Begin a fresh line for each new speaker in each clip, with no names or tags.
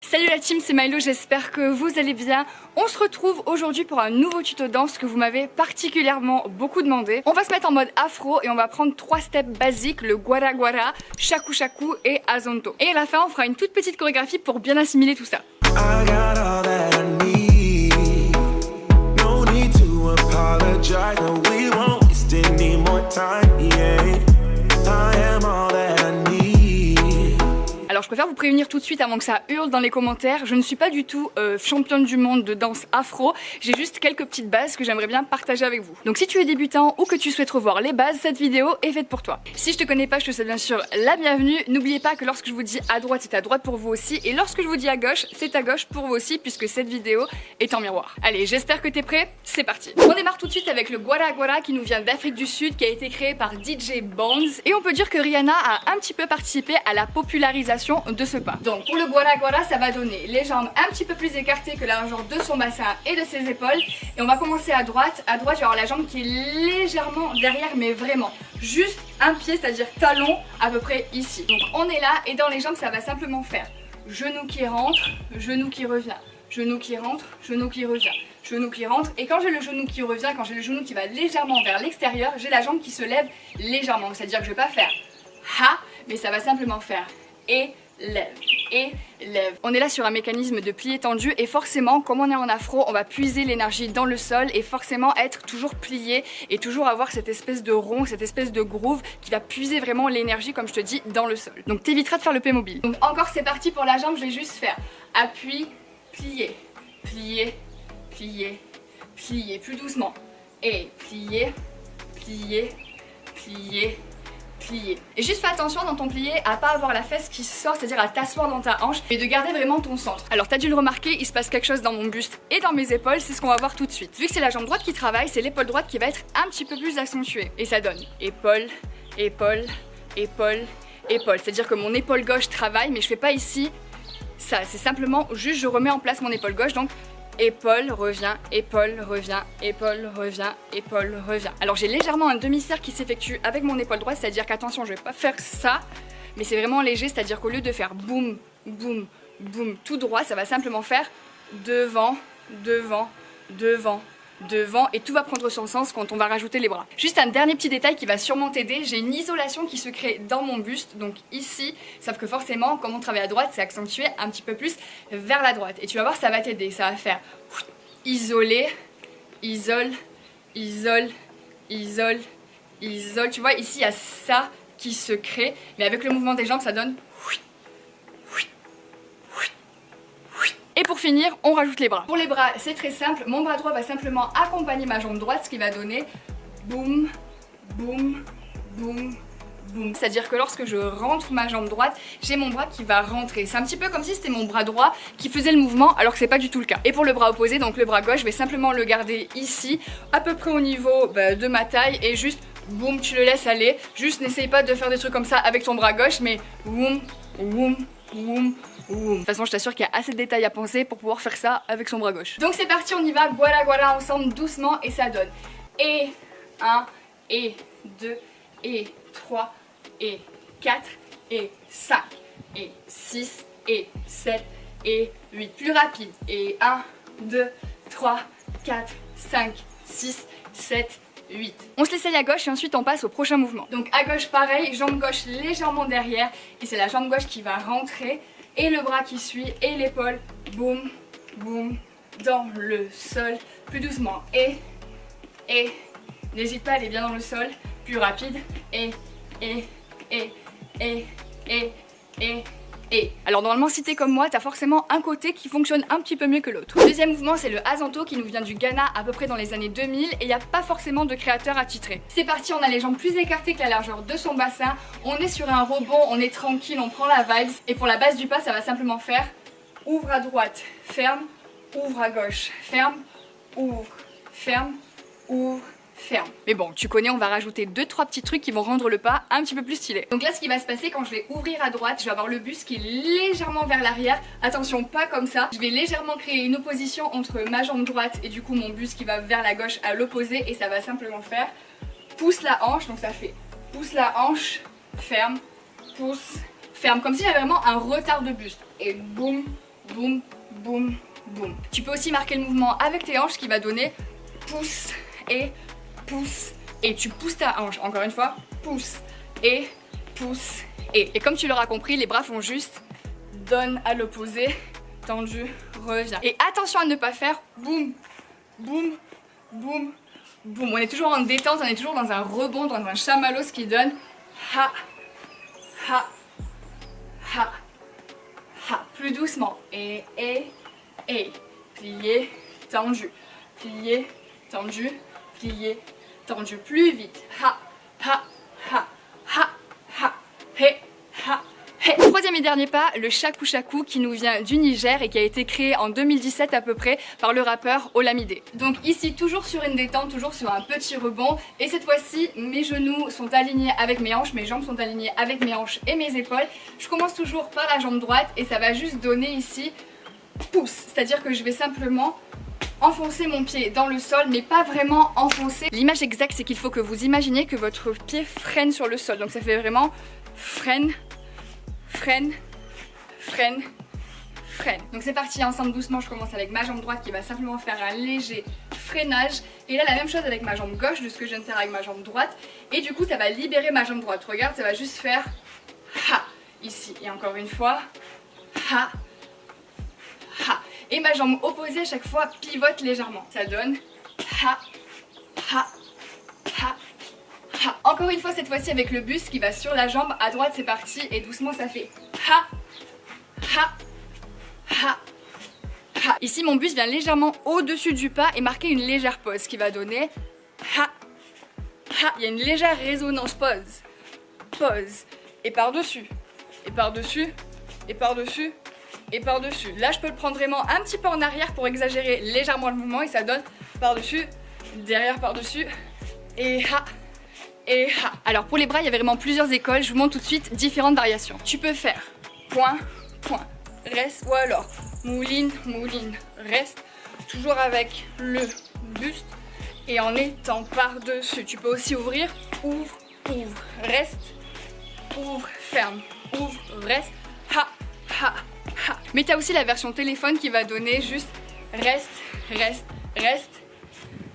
Salut la team, c'est Milo, j'espère que vous allez bien. On se retrouve aujourd'hui pour un nouveau tuto danse que vous m'avez particulièrement beaucoup demandé. On va se mettre en mode afro et on va prendre 3 steps basiques, le guara guara, shaku shaku et azonto. Et à la fin on fera une toute petite chorégraphie pour bien assimiler tout ça. Alors je préfère vous prévenir tout de suite avant que ça hurle dans les commentaires, je ne suis pas du tout championne du monde de danse afro, j'ai juste quelques petites bases que j'aimerais bien partager avec vous. Donc si tu es débutant ou que tu souhaites revoir les bases, cette vidéo est faite pour toi. Si je te connais pas, je te souhaite bien sûr la bienvenue. N'oubliez pas que lorsque je vous dis à droite, c'est à droite pour vous aussi, et lorsque je vous dis à gauche, c'est à gauche pour vous aussi, puisque cette vidéo est en miroir. Allez, j'espère que t'es prêt, c'est parti. On démarre tout de suite avec le guara guara qui nous vient d'Afrique du Sud, qui a été créé par DJ Bones, et on peut dire que Rihanna a un petit peu participé à la popularisation de ce pas. Donc pour le guara guara, ça va donner les jambes un petit peu plus écartées que la largeur de son bassin et de ses épaules, et on va commencer à droite. À droite, je vais avoir la jambe qui est légèrement derrière, mais vraiment juste un pied, c'est-à-dire talon à peu près ici. Donc on est là, et dans les jambes ça va simplement faire genou qui rentre, genou qui revient, genou qui rentre, genou qui revient, genou qui rentre, et quand j'ai le genou qui revient, quand j'ai le genou qui va légèrement vers l'extérieur, j'ai la jambe qui se lève légèrement, c'est-à-dire que je vais pas faire ha, mais ça va simplement faire et lève, et lève. On est là sur un mécanisme de pli étendu, et forcément comme on est en afro, on va puiser l'énergie dans le sol et forcément être toujours plié et toujours avoir cette espèce de rond, cette espèce de groove qui va puiser vraiment l'énergie, comme je te dis, dans le sol. Donc t'éviteras de faire le P mobile. Donc encore, c'est parti pour la jambe, je vais juste faire appui, plier, plier, plier, plier, plus doucement, et plier, plier, plier, plier. Et juste fais attention dans ton plié à pas avoir la fesse qui sort, c'est-à-dire à t'asseoir dans ta hanche, et de garder vraiment ton centre. Alors t'as dû le remarquer, il se passe quelque chose dans mon buste et dans mes épaules, c'est ce qu'on va voir tout de suite. Vu que c'est la jambe droite qui travaille, c'est l'épaule droite qui va être un petit peu plus accentuée. Et ça donne épaule, épaule, épaule, épaule. C'est-à-dire que mon épaule gauche travaille, mais je fais pas ici ça, c'est simplement juste je remets en place mon épaule gauche, donc épaule revient, épaule revient, épaule revient, épaule revient. Alors j'ai légèrement un demi-cercle qui s'effectue avec mon épaule droite, c'est-à-dire qu'attention, je vais pas faire ça, mais c'est vraiment léger, c'est-à-dire qu'au lieu de faire boum, boum, boum, tout droit, ça va simplement faire devant, devant, devant, devant, et tout va prendre son sens quand on va rajouter les bras. Juste un dernier petit détail qui va sûrement t'aider, j'ai une isolation qui se crée dans mon buste, donc ici, sauf que forcément, comme on travaille à droite, c'est accentué un petit peu plus vers la droite. Et tu vas voir, ça va t'aider, ça va faire isoler, isole, isole, isole, isole. Tu vois, ici, il y a ça qui se crée, mais avec le mouvement des jambes, ça donne. Et pour finir, on rajoute les bras. Pour les bras, c'est très simple. Mon bras droit va simplement accompagner ma jambe droite, ce qui va donner boum, boum, boum, boum. C'est-à-dire que lorsque je rentre ma jambe droite, j'ai mon bras qui va rentrer. C'est un petit peu comme si c'était mon bras droit qui faisait le mouvement, alors que c'est pas du tout le cas. Et pour le bras opposé, donc le bras gauche, je vais simplement le garder ici, à peu près au niveau de ma taille, et juste boum, tu le laisses aller. Juste n'essaye pas de faire des trucs comme ça avec ton bras gauche, mais boum, boum, boum. De toute façon, je t'assure qu'il y a assez de détails à penser pour pouvoir faire ça avec son bras gauche. Donc c'est parti, on y va, guara guara ensemble doucement, et ça donne et 1, et 2, et 3, et 4, et 5, et 6, et 7, et 8. Plus rapide, et 1, 2, 3, 4, 5, 6, 7, 8. On se l'essaye à gauche et ensuite on passe au prochain mouvement. Donc à gauche pareil, jambe gauche légèrement derrière, et c'est la jambe gauche qui va rentrer, et le bras qui suit, et l'épaule, boum, boum, dans le sol, plus doucement, et, n'hésite pas à aller bien dans le sol, plus rapide, et. Alors normalement, si t'es comme moi, t'as forcément un côté qui fonctionne un petit peu mieux que l'autre. Le deuxième mouvement, c'est le azonto qui nous vient du Ghana à peu près dans les années 2000, et il n'y a pas forcément de créateur attitré. C'est parti, on a les jambes plus écartées que la largeur de son bassin, on est sur un rebond, on est tranquille, on prend la vibes, et pour la base du pas, ça va simplement faire ouvre à droite, ferme, ouvre à gauche, ferme, ouvre, ferme, ouvre, ferme. Mais bon, tu connais, on va rajouter 2-3 petits trucs qui vont rendre le pas un petit peu plus stylé. Donc là, ce qui va se passer, quand je vais ouvrir à droite, je vais avoir le buste qui est légèrement vers l'arrière. Attention, pas comme ça. Je vais légèrement créer une opposition entre ma jambe droite et du coup mon buste qui va vers la gauche à l'opposé, et ça va simplement faire pousse la hanche. Donc ça fait pousse la hanche, ferme, pousse, ferme, comme si j'avais vraiment un retard de buste. Et boum, boum, boum, boum. Tu peux aussi marquer le mouvement avec tes hanches qui va donner pouce et pouce et tu pousses ta hanche. Encore une fois, pouce et pouce et. Et comme tu l'auras compris, les bras font juste donne à l'opposé, tendu, reviens. Et attention à ne pas faire boum, boum, boum, boum. On est toujours en détente, on est toujours dans un rebond, dans un chamallow, ce qui donne ha, ha, ha, ha. Plus doucement. Et. Plié, tendu, plié, tendu, plié, tendu. Plus vite. Ha, ha, ha, ha, ha, he, ha. Troisième et dernier pas, le shaku shaku qui nous vient du Niger et qui a été créé en 2017 à peu près par le rappeur Olamide. Donc ici toujours sur une détente, toujours sur un petit rebond et cette fois-ci mes genoux sont alignés avec mes hanches, mes jambes sont alignées avec mes hanches et mes épaules. Je commence toujours par la jambe droite et ça va juste donner ici pouce, c'est-à-dire que je vais simplement enfoncer mon pied dans le sol mais pas vraiment enfoncer. L'image exacte c'est qu'il faut que vous imaginiez que votre pied freine sur le sol, donc ça fait vraiment freine, freine, freine, freine. Donc c'est parti ensemble doucement, je commence avec ma jambe droite qui va simplement faire un léger freinage et là la même chose avec ma jambe gauche de ce que je viens de faire avec ma jambe droite et du coup ça va libérer ma jambe droite. Regarde, ça va juste faire ha ici et encore une fois ha, ha. Et ma jambe opposée à chaque fois pivote légèrement. Ça donne ha, ha, ha. Ha. Encore une fois cette fois-ci avec le buste qui va sur la jambe à droite, c'est parti et doucement ça fait ha, ha, ha, ha. Ici mon buste vient légèrement au-dessus du pas et marquer une légère pause qui va donner ha, ha. Il y a une légère résonance, pause, pause et par-dessus, et par-dessus, et par-dessus, et par-dessus. Là je peux le prendre vraiment un petit peu en arrière pour exagérer légèrement le mouvement et ça donne par-dessus, derrière par-dessus et ha. Et ha. Alors pour les bras il y avait vraiment plusieurs écoles, je vous montre tout de suite différentes variations. Tu peux faire point, point, reste ou alors mouline, mouline, reste, toujours avec le buste et en étant par-dessus. Tu peux aussi ouvrir, ouvre, ouvre, reste, ouvre, ferme, ouvre, reste, ha, ha, ha. Mais tu as aussi la version téléphone qui va donner juste reste, reste, reste,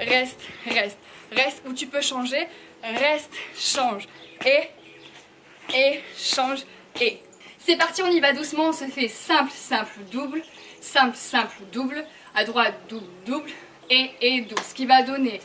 reste, reste, reste où tu peux changer. Reste, change, et change, et. C'est parti, on y va doucement, on se fait simple, simple, double, simple, simple, double, à droite, double, double, et double. Ce qui va donner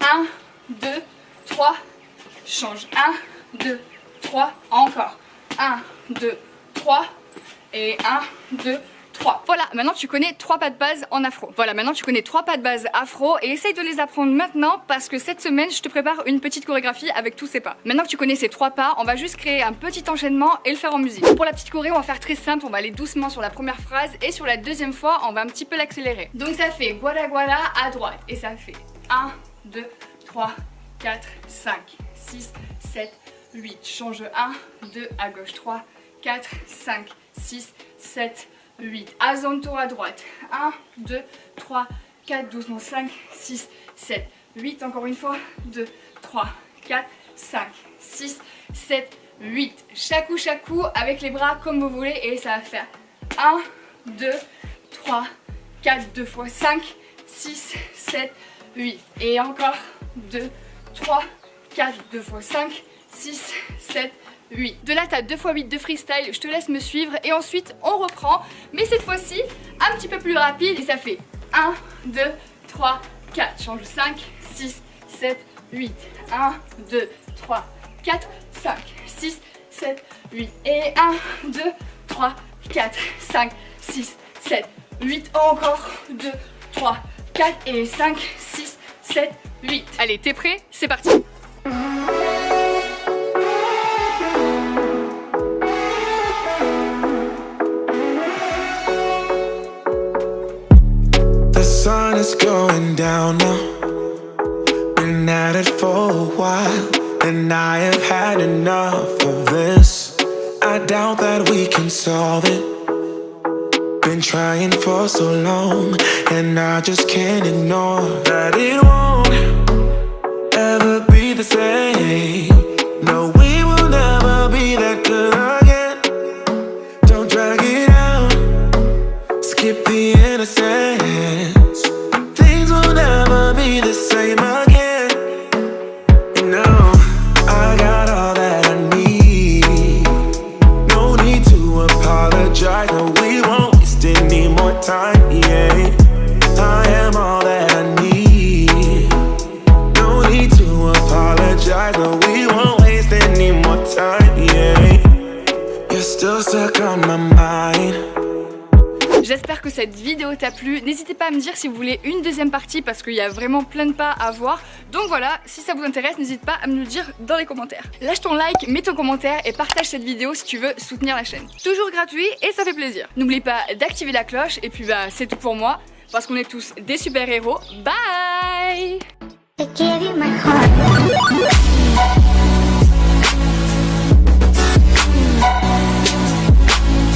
1, 2, 3, change, 1, 2, 3, encore, 1, 2, 3, et 1, 2, 3. Voilà, maintenant tu connais 3 pas de base en afro. Voilà, maintenant tu connais 3 pas de base afro et essaye de les apprendre maintenant parce que cette semaine je te prépare une petite chorégraphie avec tous ces pas. Maintenant que tu connais ces 3 pas, on va juste créer un petit enchaînement et le faire en musique. Pour la petite choré, on va faire très simple, on va aller doucement sur la première phrase et sur la deuxième fois, on va un petit peu l'accélérer. Donc ça fait guala guala à droite et ça fait 1, 2, 3, 4, 5, 6, 7, 8. Change 1, 2 à gauche, 3, 4, 5, 6, 7, 8. À zone tour à droite. 1, 2, 3, 4, doucement. 5, 6, 7, 8. Encore une fois. 2, 3, 4, 5, 6, 7, 8. Shaku shaku avec les bras comme vous voulez. Et ça va faire 1, 2, 3, 4, 2 fois 5, 6, 7, 8. Et encore 2, 3, 4, 2 fois 5, 6, 7, 8. De là t'as 2 x 8 de freestyle, je te laisse me suivre et ensuite on reprend, mais cette fois-ci un petit peu plus rapide et ça fait 1, 2, 3, 4, change 5, 6, 7, 8, 1, 2, 3, 4, 5, 6, 7, 8 et 1, 2, 3, 4, 5, 6, 7, 8, encore 2, 3, 4 et 5, 6, 7, 8. Allez, t'es prêt? C'est parti.
The sun is going down now. Been at it for a while, and I have had enough of this. I doubt that we can solve it. Been trying for so long, and I just can't ignore that it won't ever be the same. No, we will never be that good again. Don't drag it out. keep the innocence. Things will never be the same again. You know, I got all that I need. No need to apologize. No, we won't waste any more time. Yeah, I am all that I need. No need to apologize. No, we won't waste any more time. Yeah, you're still stuck on my mind.
J'espère que cette vidéo t'a plu. N'hésitez pas à me dire si vous voulez une deuxième partie parce qu'il y a vraiment plein de pas à voir. Donc voilà, si ça vous intéresse, n'hésite pas à me le dire dans les commentaires. Lâche ton like, mets ton commentaire et partage cette vidéo si tu veux soutenir la chaîne. Toujours gratuit et ça fait plaisir. N'oublie pas d'activer la cloche et puis bah c'est tout pour moi parce qu'on est tous des super héros. Bye!